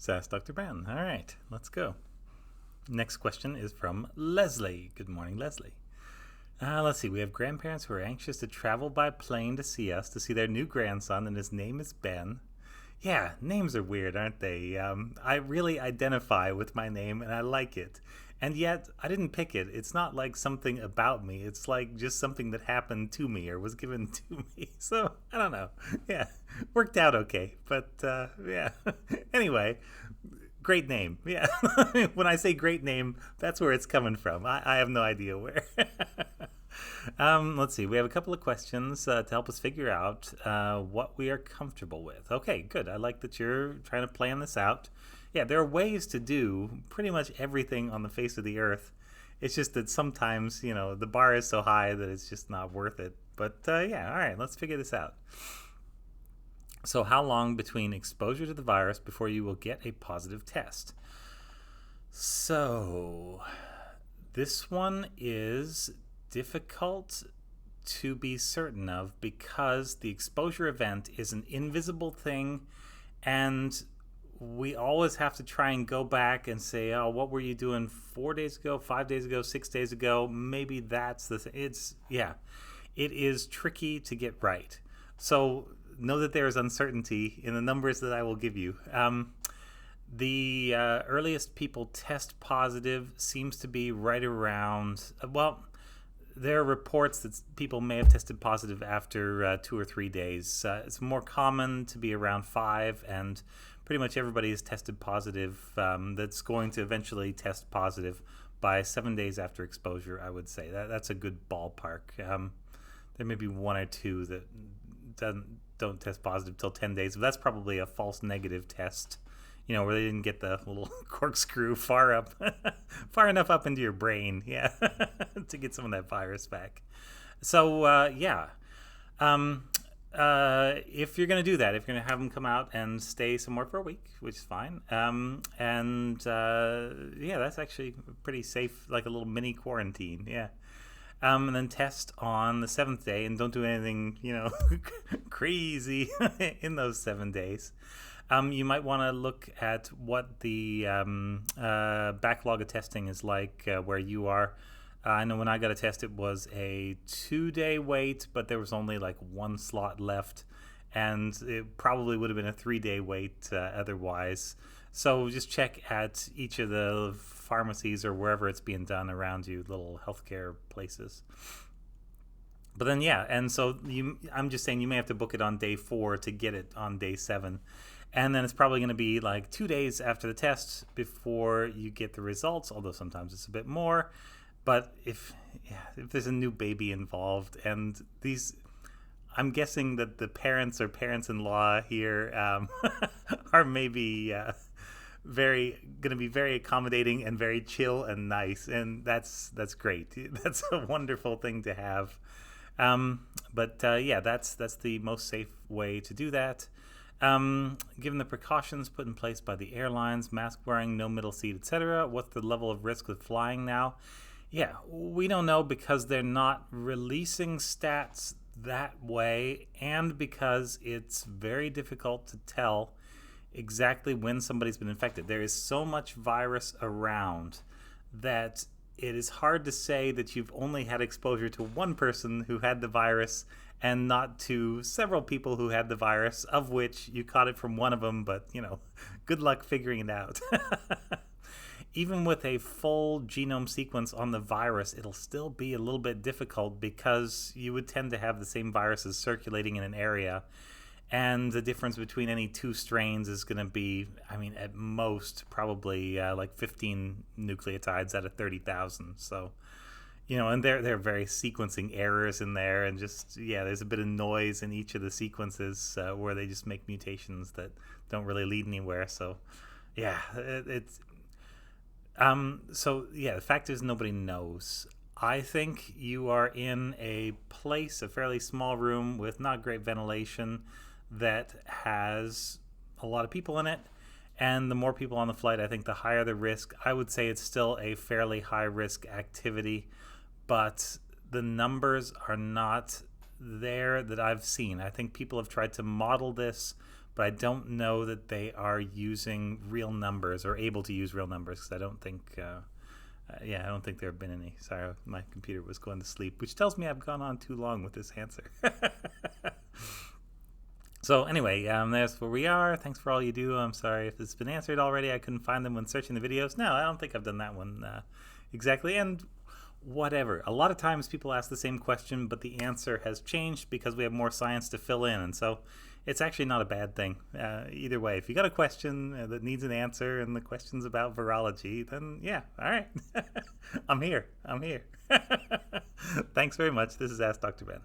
Sass Dr. Ben. All right, let's go. Next question is from Leslie. Good morning, Leslie. Let's see. We have grandparents who are anxious to travel by plane to see us, to see their new grandson, and his name is Ben. Yeah, names are weird, aren't they? I really identify with my name and I like it. And yet, I didn't pick it. It's not like something about me. It's like just something that happened to me or was given to me. So, I don't know. Yeah, worked out okay. But, yeah. Anyway, great name. Yeah. When I say great name, that's where it's coming from. I have no idea where. Let's see. We have a couple of questions to help us figure out what we are comfortable with. Okay, good. I like that you're trying to plan this out. Yeah, there are ways to do pretty much everything on the face of the earth. It's just that sometimes, the bar is so high that it's just not worth it. But yeah, all right, let's figure this out. So, how long between exposure to the virus before you will get a positive test? So, this one is difficult to be certain of because the exposure event is an invisible thing, and we always have to try and go back and say, oh, what were you doing 4 days ago, 5 days ago, 6 days ago? Maybe that's the thing. It is tricky to get right. So know that there is uncertainty in the numbers that I will give you. The earliest people test positive seems to be right around, there are reports that people may have tested positive after 2 or 3 days. It's more common to be around 5, and pretty much everybody is tested positive that's going to eventually test positive by 7 days after exposure, I would say. That's a good ballpark. There may be 1 or 2 that don't test positive till 10 days, but that's probably a false negative test. Where they didn't get the little corkscrew far enough up into your brain, yeah, to get some of that virus back. So, yeah. If you're going to do that, if you're going to have them come out and stay somewhere for a week, which is fine, yeah, that's actually pretty safe, like a little mini quarantine, yeah. And then test on the 7th day, and don't do anything, crazy in those 7 days. You might want to look at what the backlog of testing is like where you are. I know when I got a test, it was a 2-day wait, but there was only like 1 slot left, and it probably would have been a 3-day wait otherwise. So just check at each of the pharmacies or wherever it's being done around you, little healthcare places. But then, yeah, and so I'm just saying you may have to book it on day 4 to get it on day 7. And then it's probably going to be like 2 days after the test before you get the results, although sometimes it's a bit more. But if there's a new baby involved, and I'm guessing that the parents or parents-in-law here are maybe going to be very accommodating and very chill and nice, and that's great. That's a wonderful thing to have. Yeah, that's the most safe way to do that. Given the precautions put in place by the airlines, mask wearing, no middle seat, etc., what's the level of risk with flying now? Yeah, we don't know because they're not releasing stats that way, and because it's very difficult to tell exactly when somebody's been infected. There is so much virus around that it is hard to say that you've only had exposure to one person who had the virus and not to several people who had the virus, of which you caught it from one of them, but, good luck figuring it out. Even with a full genome sequence on the virus, it'll still be a little bit difficult because you would tend to have the same viruses circulating in an area, and the difference between any 2 strains is going to be, at most, probably like 15 nucleotides out of 30,000, so... and there are various sequencing errors in there, and just, there's a bit of noise in each of the sequences where they just make mutations that don't really lead anywhere. So, the fact is nobody knows. I think you are in a fairly small room with not great ventilation that has a lot of people in it. And the more people on the flight, I think the higher the risk. I would say it's still a fairly high risk activity, but the numbers are not there that I've seen. I think people have tried to model this but I don't know that they are using real numbers or able to use real numbers, because I don't think I don't think there have been any. Sorry, my computer was going to sleep, which tells me I've gone on too long with this answer. So anyway, that's where we are. Thanks for all you do. I'm sorry if it's been answered already. I couldn't find them when searching the videos. No, I don't think I've done that one exactly. And whatever. A lot of times people ask the same question, but the answer has changed because we have more science to fill in. And so it's actually not a bad thing. Either way, if you got a question that needs an answer and the question's about virology, then yeah, all right. I'm here. Thanks very much. This is Ask Dr. Ben.